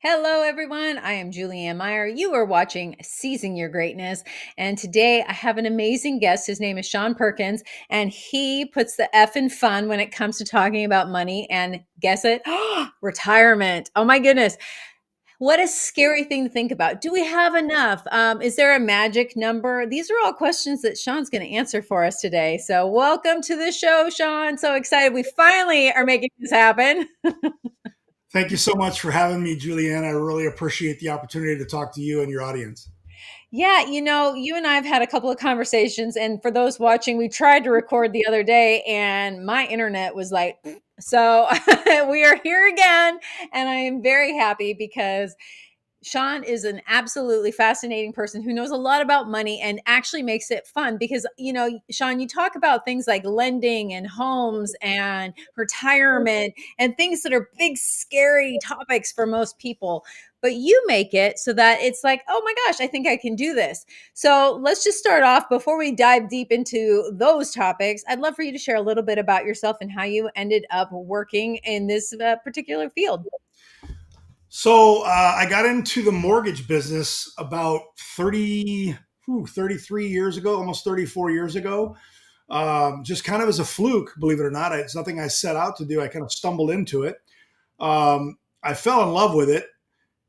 Hello, everyone. I am Julianne Meyer. You are watching Seizing Your Greatness. And today I have an amazing guest. His name is Shawn Perkins, and he puts the F in fun when it comes to talking about money. And guess it? Retirement. Oh, my goodness. What a scary thing to think about. Do we have enough? Is there a magic number? These are all questions that Shawn's going to answer for us today. So, welcome to the show, Shawn. So excited. We finally are making this happen. Thank you so much for having me, Julianne. I really appreciate the opportunity to talk to you and your audience. Yeah, you and I have had a couple of conversations, and for those watching, we tried to record the other day, and my internet was like, so we are here again, and I am very happy because Shawn is an absolutely fascinating person who knows a lot about money and actually makes it fun because, Shawn, you talk about things like lending and homes and retirement and things that are big, scary topics for most people. But you make it so that it's like, oh my gosh, I think I can do this. So let's just start off before we dive deep into those topics. I'd love for you to share a little bit about yourself and how you ended up working in this particular field. I got into the mortgage business about 33 years ago, almost 34 years ago. Just kind of as a fluke, believe it or not. It's nothing I set out to do. I kind of stumbled into it. I fell in love with it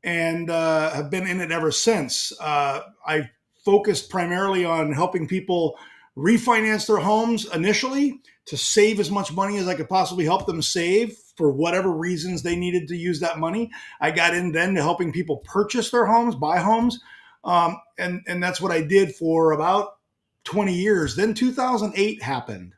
and have been in it ever since. I focused primarily on helping people refinance their homes initially to save as much money as I could possibly help them save for whatever reasons they needed to use that money. I got in then to helping people purchase their homes, buy homes. And that's what I did for about 20 years. Then 2008 happened.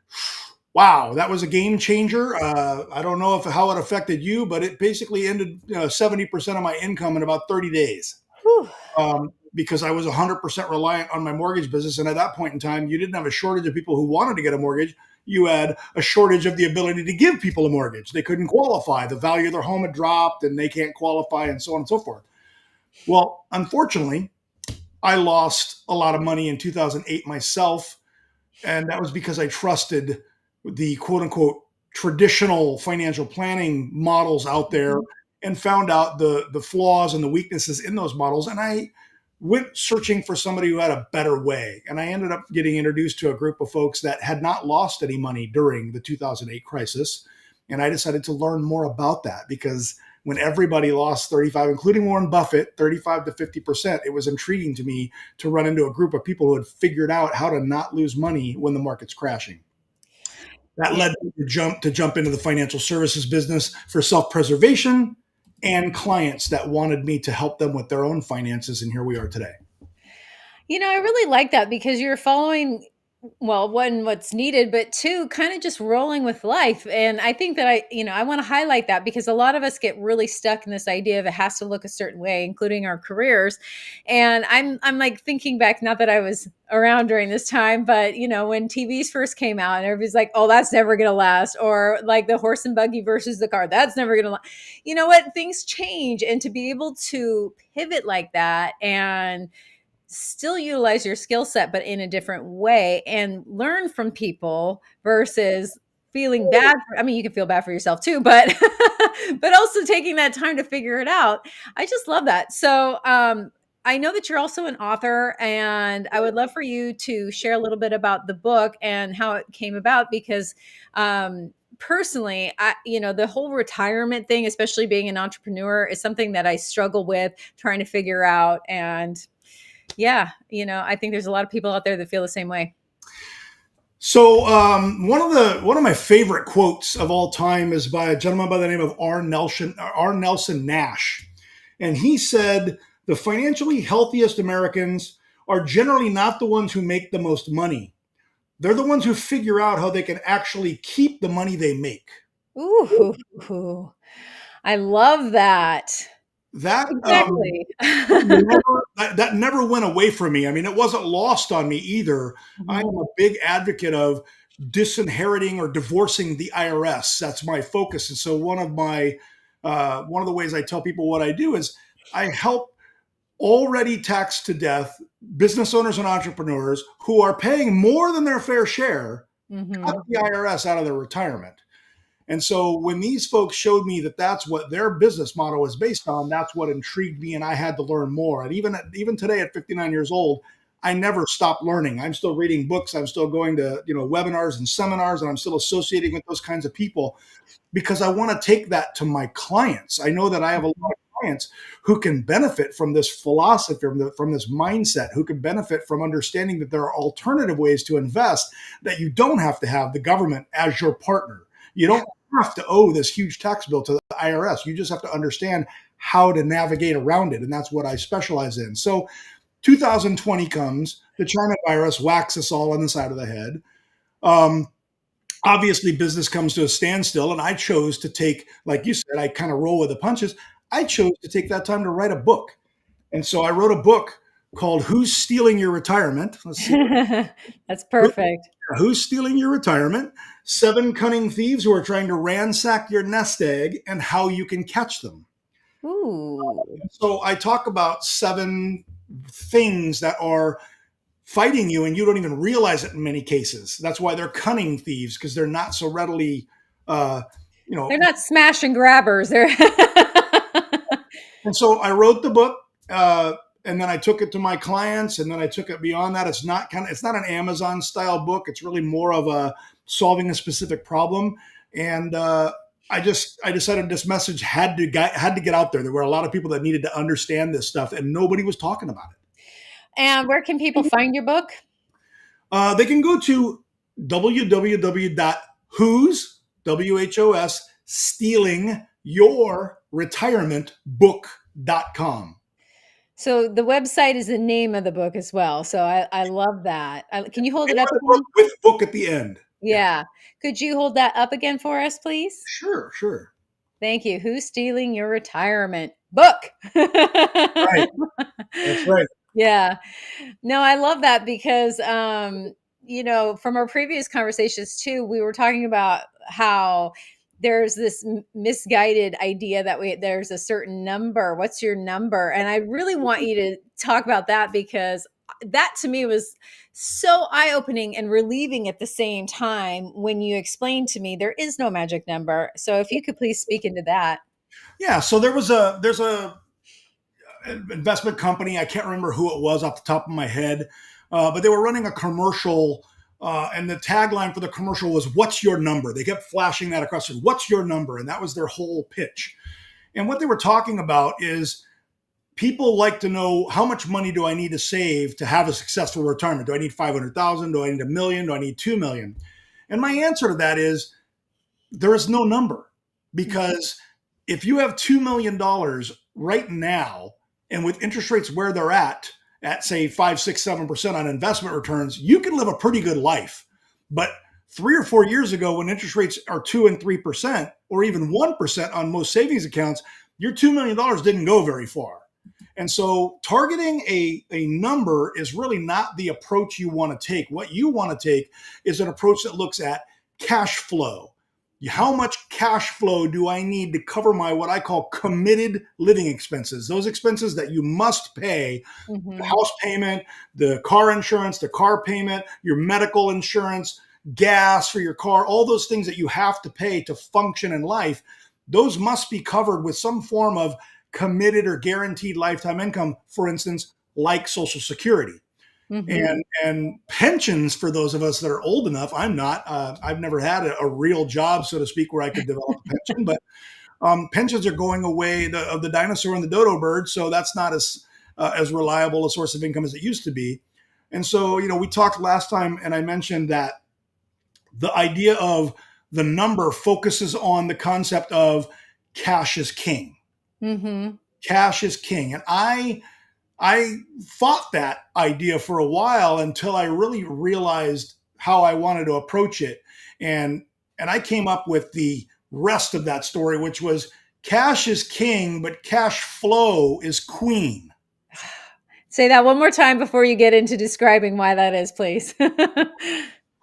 Wow, that was a game changer. I don't know how it affected you, but it basically ended 70% of my income in about 30 days. Whew. Because I was 100% reliant on my mortgage business. And at that point in time, you didn't have a shortage of people who wanted to get a mortgage. You had a shortage of the ability to give people a mortgage. They couldn't qualify. The value of their home had dropped and they can't qualify and so on and so forth. Well, unfortunately, I lost a lot of money in 2008 myself. And that was because I trusted the quote unquote traditional financial planning models out there and found out the flaws and the weaknesses in those models. And I went searching for somebody who had a better way. And I ended up getting introduced to a group of folks that had not lost any money during the 2008 crisis. And I decided to learn more about that because when everybody lost 35, including Warren Buffett, 35 to 50%, it was intriguing to me to run into a group of people who had figured out how to not lose money when the market's crashing. That led me to jump into the financial services business for self-preservation and clients that wanted me to help them with their own finances. And here we are today. I really like that because you're following, well, one, what's needed, but two, kind of just rolling with life. And I think that I want to highlight that because a lot of us get really stuck in this idea of it has to look a certain way, including our careers. And I'm like thinking back, not that I was around during this time, but when TVs first came out and everybody's like, oh, that's never going to last. Or like the horse and buggy versus the car, that's never going to last. You know what? Things change. And to be able to pivot like that and still utilize your skill set, but in a different way and learn from people versus feeling bad. You can feel bad for yourself too, but, but also taking that time to figure it out. I just love that. So, I know that you're also an author, and I would love for you to share a little bit about the book and how it came about because, personally, the whole retirement thing, especially being an entrepreneur, is something that I struggle with trying to figure out. And yeah, I think there's a lot of people out there that feel the same way. So one of my favorite quotes of all time is by a gentleman by the name of R. Nelson Nash. And he said, the financially healthiest Americans are generally not the ones who make the most money. They're the ones who figure out how they can actually keep the money they make. Ooh, I love that. That Exactly. that never went away from me. It wasn't lost on me either. I am a big advocate of disinheriting or divorcing the IRS. That's my focus. And so one of the ways I tell people what I do is I help already taxed to death business owners and entrepreneurs who are paying more than their fair share cut the IRS out of their retirement. And so when these folks showed me that that's what their business model was based on, that's what intrigued me, and I had to learn more. And even today at 59 years old, I never stopped learning. I'm still reading books. I'm still going to webinars and seminars, and I'm still associating with those kinds of people because I want to take that to my clients. I know that I have a lot of clients who can benefit from this philosophy, from this mindset, who can benefit from understanding that there are alternative ways to invest, that you don't have to have the government as your partner. You don't have to owe this huge tax bill to the IRS. You just have to understand how to navigate around it. And that's what I specialize in. So 2020 comes, the China virus whacks us all on the side of the head. Obviously, business comes to a standstill, and I chose to take, like you said, I kind of roll with the punches. I chose to take that time to write a book. And so I wrote a book called Who's Stealing Your Retirement? Let's see. That's perfect. Who's Stealing Your Retirement? 7 Cunning Thieves Who Are Trying to Ransack Your Nest Egg and How You Can Catch Them. Ooh. So I talk about 7 things that are fighting you and you don't even realize it in many cases. That's why they're cunning thieves, because they're not so readily, They're not smash and grabbers. They're And so I wrote the book, and then I took it to my clients, and then I took it beyond that. It's not an Amazon style book. It's really more of a solving a specific problem. And I decided this message had to get out there. There were a lot of people that needed to understand this stuff, and nobody was talking about it. And where can people find your book? They can go to www.who's stealingyourretirementbook.com. So the website is the name of the book as well. So I love that. Can you hold it up Book again? with book at the end. Yeah. Could you hold that up again for us, please? Sure. Thank you. Who's Stealing Your Retirement Book? Right. That's right. Yeah. No, I love that because, from our previous conversations too, we were talking about how there's this misguided idea that there's a certain number. What's your number? And I really want you to talk about that because that to me was so eye-opening and relieving at the same time when you explained to me there is no magic number. So if you could please speak into that. Yeah. So there's a investment company. I can't remember who it was off the top of my head, but they were running a commercial, and the tagline for the commercial was "What's your number?" They kept flashing that across. What's your number? And that was their whole pitch. And what they were talking about is people like to know, how much money do I need to save to have a successful retirement? Do I need 500,000? Do I need $1 million? Do I need 2 million? And my answer to that is there is no number, because if you have $2 million right now, and with interest rates where they're at say 5, 6, 7% on investment returns, you can live a pretty good life. But 3 or 4 years ago, when interest rates are 2 and 3%, or even 1% on most savings accounts, your $2 million didn't go very far. And so targeting a number is really not the approach you want to take. What you want to take is an approach that looks at cash flow. How much cash flow do I need to cover my what I call committed living expenses? Those expenses that you must pay, the house payment, the car insurance, the car payment, your medical insurance, gas for your car, all those things that you have to pay to function in life, those must be covered with some form of committed or guaranteed lifetime income, for instance, like Social Security. And pensions, for those of us that are old enough. I'm not. I've never had a real job, so to speak, where I could develop a pension. But pensions are going away of the dinosaur and the dodo bird, so that's not as reliable a source of income as it used to be. And so, we talked last time, and I mentioned that the idea of the number focuses on the concept of cash is king. Cash is king, and I fought that idea for a while until I really realized how I wanted to approach it. And I came up with the rest of that story, which was cash is king, but cash flow is queen. Say that one more time before you get into describing why that is, please.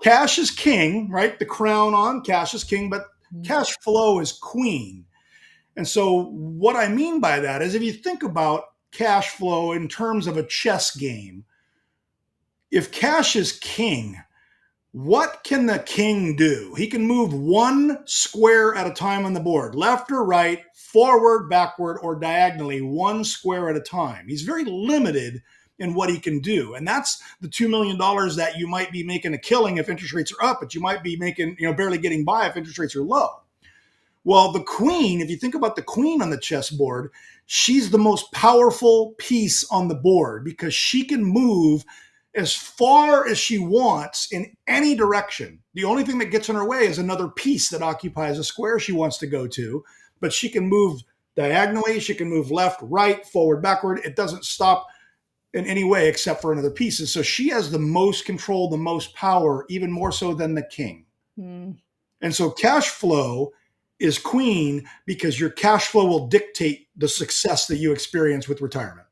Cash is king, right? The crown on, cash is king, but cash flow is queen. And so what I mean by that is, if you think about cash flow in terms of a chess game, if cash is king, What can the king do? He can move one square at a time on the board, left or right, forward, backward, or diagonally, one square at a time. He's very limited in what he can do. And that's the $2 million that you might be making a killing if interest rates are up, but you might be making, barely getting by if interest rates are low. Well, the queen, if you think about the queen on the chessboard, she's the most powerful piece on the board because she can move as far as she wants in any direction. The only thing that gets in her way is another piece that occupies a square she wants to go to, but she can move diagonally, she can move left, right, forward, backward. It doesn't stop in any way except for another piece. And so she has the most control, the most power, even more so than the king. Mm. And so cash flow is queen because your cash flow will dictate the success that you experience with retirement.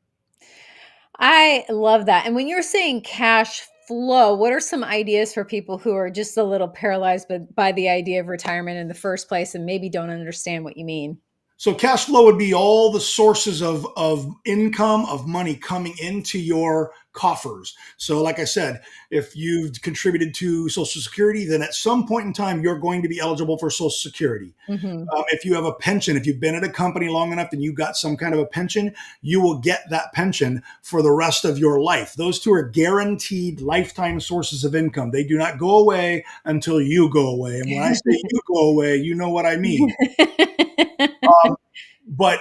I love that. And when you're saying cash flow, what are some ideas for people who are just a little paralyzed by the idea of retirement in the first place and maybe don't understand what you mean? So cash flow would be all the sources of income, of money coming into your coffers. So like I said, if you've contributed to Social Security, then at some point in time, you're going to be eligible for Social Security. Hmm. If you have a pension, if you've been at a company long enough and you got some kind of a pension, you will get that pension for the rest of your life. Those two are guaranteed lifetime sources of income. They do not go away until you go away. And when I say you go away, you know what I mean. But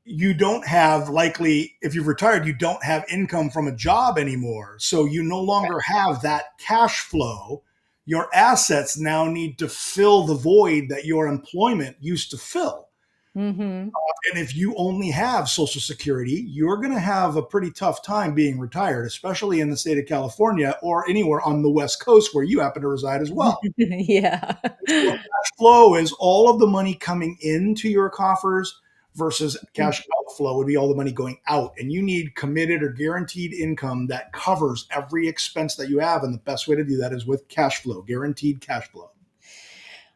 you don't have, likely, if you've retired, you don't have income from a job anymore. So you no longer have that cash flow. Your assets now need to fill the void that your employment used to fill. Hmm. And if you only have Social Security, you're going to have a pretty tough time being retired, especially in the state of California or anywhere on the West Coast where you happen to reside as well. Yeah. So cash flow is all of the money coming into your coffers versus cash outflow would be all the money going out. And you need committed or guaranteed income that covers every expense that you have. And the best way to do that is with cash flow, guaranteed cash flow.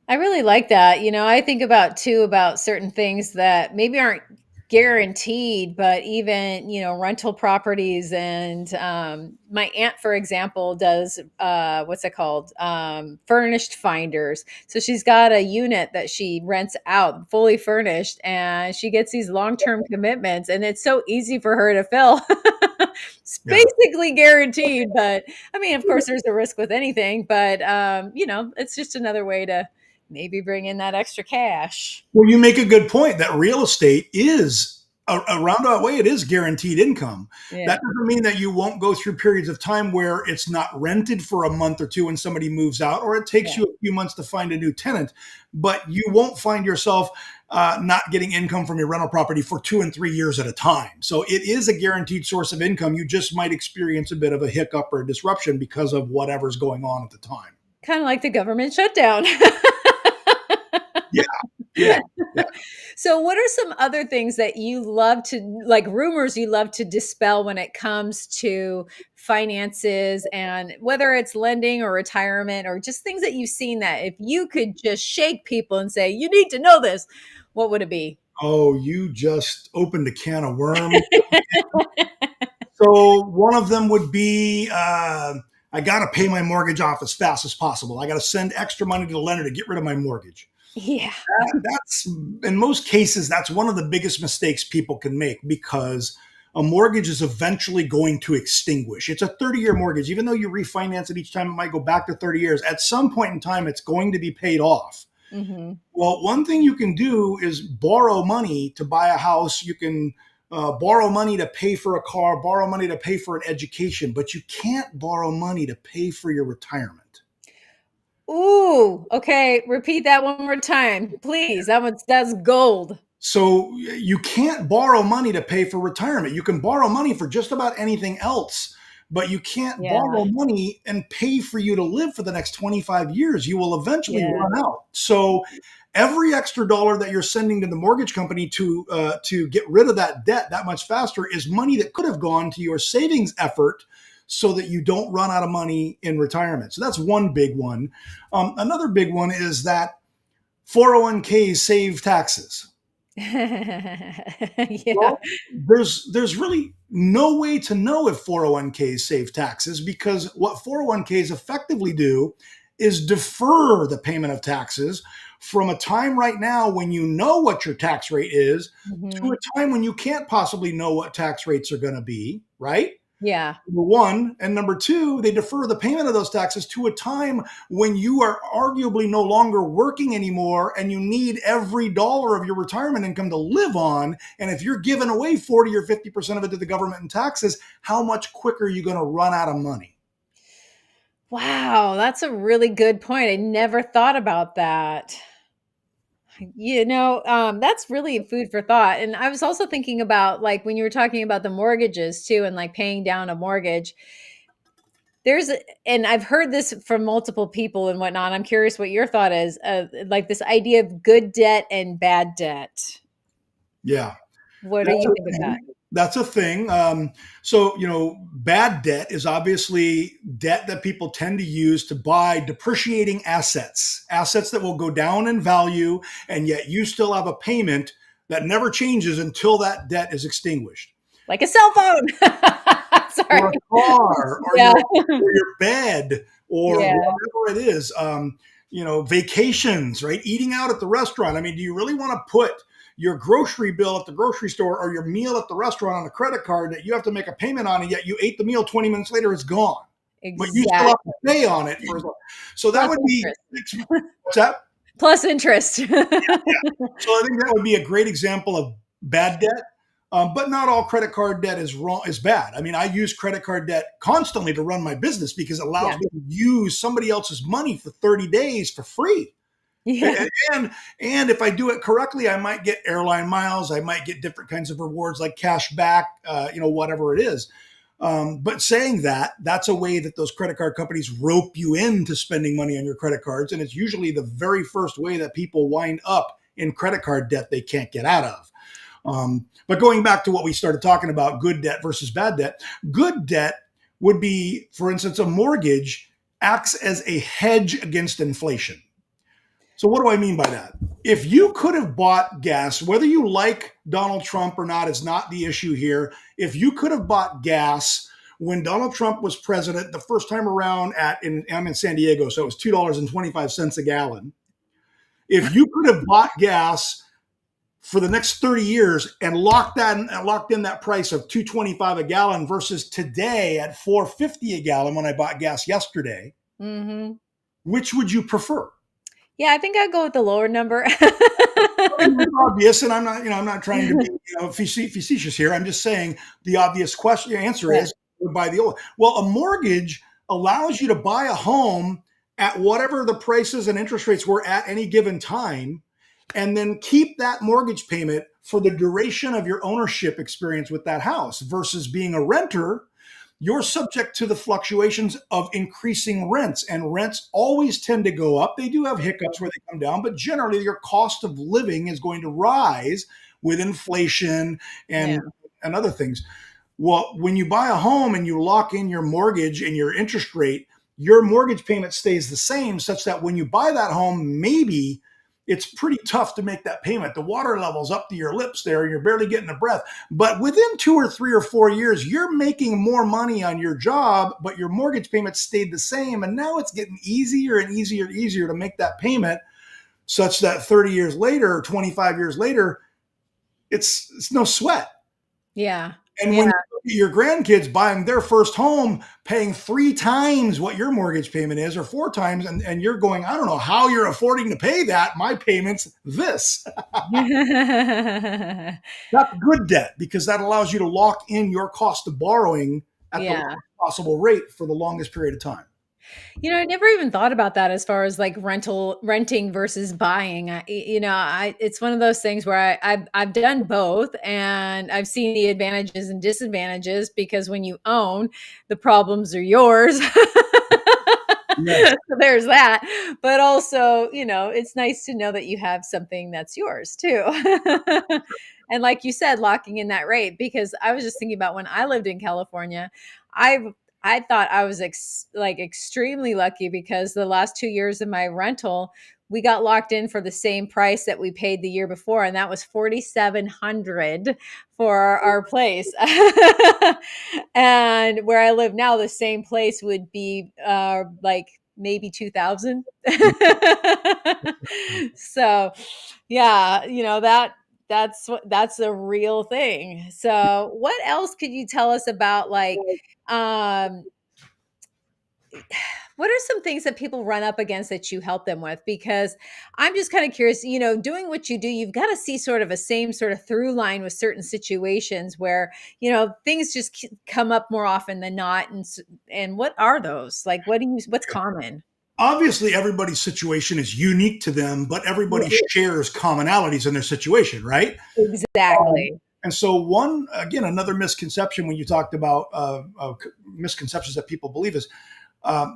I really like that. I think about too about certain things that maybe aren't guaranteed, but even, rental properties. And my aunt, for example, does what's it called? Furnished finders. So she's got a unit that she rents out fully furnished and she gets these long-term commitments and it's so easy for her to fill. It's Yeah. basically guaranteed, but I mean, of course there's a risk with anything, but it's just another way to maybe bring in that extra cash. Well, you make a good point that real estate is a roundabout way. It is guaranteed income. Yeah. That doesn't mean that you won't go through periods of time where it's not rented for a month or two when somebody moves out, or it takes Yeah. you a few months to find a new tenant. But you won't find yourself not getting income from your rental property for 2 and 3 years at a time. So it is a guaranteed source of income. You just might experience a bit of a hiccup or a disruption because of whatever's going on at the time. Kind of like the government shutdown. Yeah, yeah, yeah. So, what are some other things that you love to, like rumors you love to dispel when it comes to finances and whether it's lending or retirement or just things that you've seen that if you could just shake people and say, you need to know this, what would it be? Oh, you just opened a can of worms. So one of them would be I got to pay my mortgage off as fast as possible. I got to send extra money to the lender to get rid of my mortgage. Yeah. That's, in most cases, that's one of the biggest mistakes people can make because a mortgage is eventually going to extinguish. It's a 30-year mortgage. Even though you refinance it each time, it might go back to 30 years. At some point in time, it's going to be paid off. Hmm. Well, one thing you can do is borrow money to buy a house. You can borrow money to pay for a car, borrow money to pay for an education, but you can't borrow money to pay for your retirement. Ooh, okay. Repeat that one more time, please. That's gold. So you can't borrow money to pay for retirement. You can borrow money for just about anything else, but you can't Yeah. borrow money and pay for you to live for the next 25 years. You will eventually Yeah. run out. So every extra dollar that you're sending to the mortgage company to get rid of that debt that much faster is money that could have gone to your savings effort so that you don't run out of money in retirement. So that's one big one. Another big one is that 401ks save taxes. Yeah. Well, there's really no way to know if 401ks save taxes because what 401ks effectively do is defer the payment of taxes from a time right now when you know what your tax rate is to Mhm. a time when you can't possibly know what tax rates are going to be, right? Yeah. Number one. And number two, they defer the payment of those taxes to a time when you are arguably no longer working anymore and you need every dollar of your retirement income to live on. And if you're giving away 40 or 50% of it to the government in taxes, how much quicker are you going to run out of money? Wow, that's a really good point. I never thought about that. That's really food for thought. And I was also thinking about like when you were talking about the mortgages too, and like paying down a mortgage. And I've heard this from multiple people and whatnot. I'm curious what your thought is, like this idea of good debt and bad debt. Yeah. What do That's you a think of that? thing. That's a thing. So, bad debt is obviously debt that people tend to use to buy depreciating assets that will go down in value, and yet you still have a payment that never changes until that debt is extinguished. Like a cell phone. Sorry. Or a car, Yeah. or your bed, or Yeah. whatever it is. Vacations, right? Eating out at the restaurant. I mean, do you really want to put your grocery bill at the grocery store or your meal at the restaurant on a credit card that you have to make a payment on, and yet you ate the meal 20 minutes later, it's gone, but you still have to Exactly. pay on it for as long. So that Plus would be interest. what's that? Plus interest. So I think that would be a great example of bad debt. But not all credit card debt is bad. I mean, I use credit card debt constantly to run my business because it allows Yeah. me to use somebody else's money for 30 days for free. Yeah. And and if I do it correctly, I might get airline miles. I might get different kinds of rewards like cash back, whatever it is. But saying that, that's a way that those credit card companies rope you into spending money on your credit cards. And it's usually the very first way that people wind up in credit card debt they can't get out of. But going back to what we started talking about, good debt versus good debt would be, for instance, a mortgage acts as a hedge against inflation. So, what do I mean by that? If you could have bought gas, whether you like Donald Trump or not is not the issue here. If you could have bought gas when Donald Trump was president the first time around I'm in San Diego, so it was $2.25 a gallon. If you could have bought gas for the next 30 years and locked in that price of 225 a gallon versus today at 450 a gallon when I bought gas yesterday, Hmm. which would you prefer? Yeah, I think I'd go with the lower number. I mean, it's obvious, and I'm not trying to be facetious here. I'm just saying the obvious answer Yeah. is buy the old. Well, a mortgage allows you to buy a home at whatever the prices and interest rates were at any given time, and then keep that mortgage payment for the duration of your ownership experience with that house versus being a renter. You're subject to the fluctuations of increasing rents, and rents always tend to go up. They do have hiccups where they come down, but generally your cost of living is going to rise with inflation Yeah. and other things. Well, when you buy a home and you lock in your mortgage and your interest rate, your mortgage payment stays the same, such that when you buy that home, maybe it's pretty tough to make that payment. The water level's up to your lips there, and you're barely getting a breath. But within 2 or 3 or 4 years, you're making more money on your job, but your mortgage payment stayed the same. And now it's getting easier and easier and easier to make that payment, such that 30 years later or 25 years later, it's no sweat. Yeah. And when Yeah. you look at your grandkids buying their first home, paying 3 times what your mortgage payment is, or 4 times, and you're going, I don't know how you're affording to pay that. My payment's this. That's good debt because that allows you to lock in your cost of borrowing at the Yeah. lowest possible rate for the longest period of time. I never even thought about that as far as like renting versus buying. It's one of those things where I've done both, and I've seen the advantages and disadvantages because when you own, the problems are yours. Yes. So there's that. But also, it's nice to know that you have something that's yours too. And like you said, locking in that rate, because I was just thinking about when I lived in California, I I thought I was extremely lucky because the last 2 years of my rental, we got locked in for the same price that we paid the year before, and that was 4,700 for our place. And where I live now, the same place would be like maybe 2000. So, yeah, that's a real thing. So, what else could you tell us about, like, um what are some things that people run up against that you help them with? Because I'm just kind of curious, doing what you do, you've got to see sort of a same sort of through line with certain situations where, things just come up more often than not. And what are those? Like, what's common? Obviously, everybody's situation is unique to them, but Yeah, everybody shares commonalities in their situation, right? Um, exactly. and so, another misconception when you talked about misconceptions that people believe is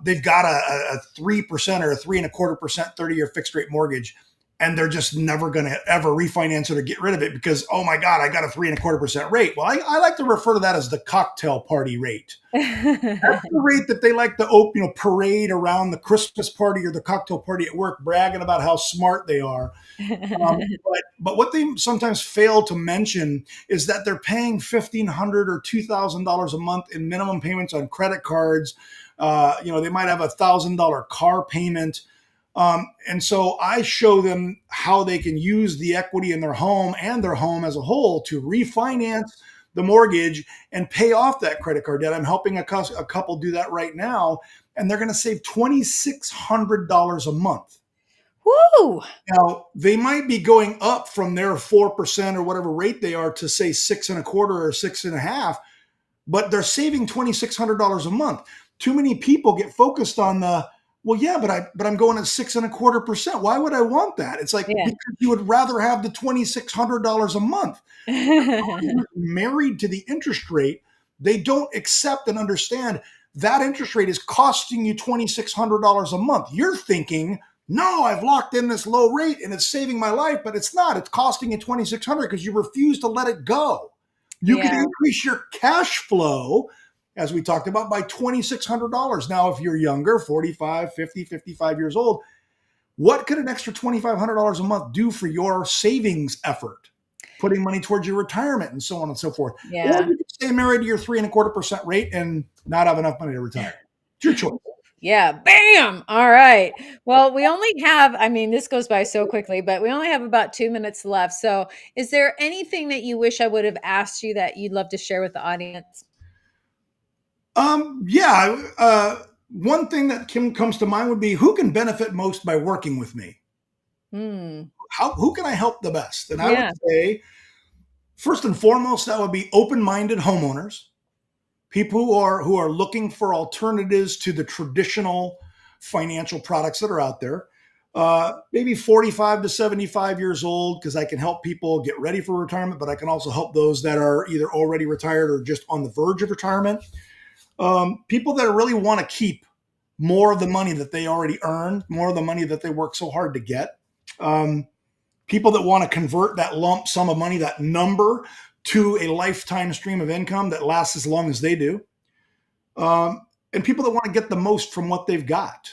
they've got a 3% or a 3.25% 30-year fixed rate mortgage, and they're just never going to ever refinance it or get rid of it because, oh my God, I got a 3.25% rate. Well, I like to refer to that as the cocktail party rate. That's the rate that they like to parade around the Christmas party or the cocktail party at work, bragging about how smart they are. But what they sometimes fail to mention is that they're paying $1,500 or $2,000 a month in minimum payments on credit cards. They might have $1,000 car payment. And so I show them how they can use the equity in their home and their home as a whole to refinance the mortgage and pay off that credit card debt. I'm helping a couple do that right now, and they're going to save $2,600 a month. Woo! Now, they might be going up from their 4% or whatever rate they are to say 6.25 or 6.5, but they're saving $2,600 a month. Too many people get focused on well, yeah, but I'm going at 6.25%. Why would I want that? It's like, Yeah. because you would rather have the $2,600 a month. Married to the interest rate, they don't accept and understand that interest rate is costing you $2,600 a month. You're thinking, no, I've locked in this low rate and it's saving my life, but it's not. It's costing you $2,600 because you refuse to let it go. You could Yeah. increase your cash flow, as we talked about, by $2,600. Now, if you're younger, 45, 50, 55 years old, what could an extra $2,500 a month do for your savings effort? Putting money towards your retirement and so on and so forth. Or Yeah. you could stay married to your 3.25% rate and not have enough money to retire. It's your choice. Yeah, bam. All right. Well, we only have, I mean, this goes by so quickly, but we only have about 2 minutes left. So, is there anything that you wish I would have asked you that you'd love to share with the audience? Yeah. One thing that comes to mind would be who can benefit most by working with me? Hmm. Who can I help the best? And I would Yeah. say, first and foremost, that would be open-minded homeowners, people who are looking for alternatives to the traditional financial products that are out there. Maybe 45 to 75 years old, because I can help people get ready for retirement, but I can also help those that are either already retired or just on the verge of retirement. People that really want to keep more of the money that they already earned, more of the money that they work so hard to get. Um, People that want to convert that lump sum of money, that number, to a lifetime stream of income that lasts as long as they do. And people that want to get the most from what they've got.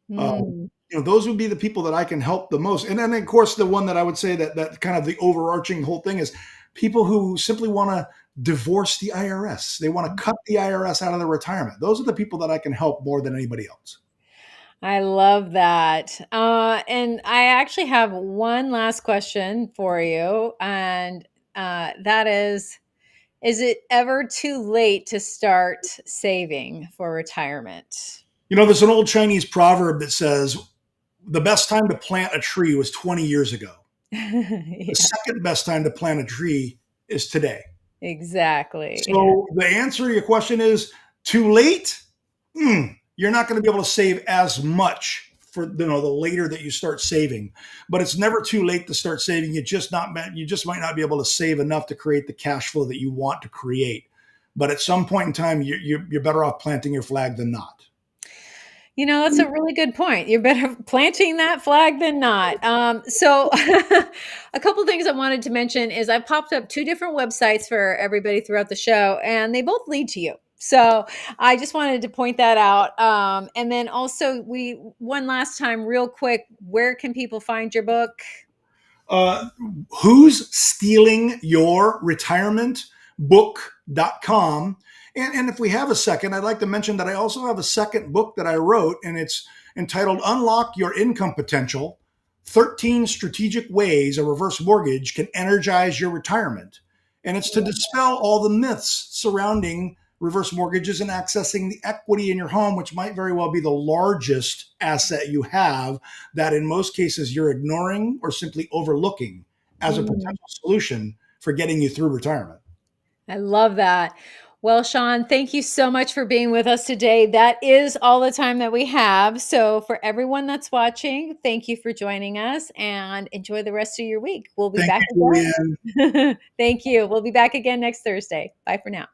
Hmm. Those would be the people that I can help the most. And then, of course, the one that I would say that kind of the overarching whole thing is people who simply want to divorce the IRS. They want to cut the IRS out of their retirement. Those are the people that I can help more than anybody else. I love that. And I actually have one last question for you. And that is it ever too late to start saving for retirement? There's an old Chinese proverb that says the best time to plant a tree was 20 years ago. The Yeah, second best time to plant a tree is today. exactly. So the answer to your question is too late. You're not going to be able to save as much for the later that you start saving, but it's never too late to start saving. You just might not be able to save enough to create the cash flow that you want to create. But at some point in time, you're better off planting your flag than not. That's a really good point. You're better planting that flag than not. So, a couple things I wanted to mention is I popped up two different websites for everybody throughout the show, and they both lead to you. So, I just wanted to point that out. And then also, we one last time, real quick, where can people find your book? Uh, who's stealing your retirement book.com And if we have a second, I'd like to mention that I also have a second book that I wrote, and it's entitled Unlock Your Income Potential: 13 Strategic Ways a Reverse Mortgage Can Energize Your Retirement. And it's to dispel all the myths surrounding reverse mortgages and accessing the equity in your home, which might very well be the largest asset you have, that in most cases you're ignoring or simply overlooking as a Mm. potential solution for getting you through retirement. I love that. Well, Shawn, thank you so much for being with us today. That is all the time that we have. So, for everyone that's watching, thank you for joining us and enjoy the rest of your week. We'll be Thank back you, Julianne. again. Thank you. We'll be back again next Thursday. Bye for now.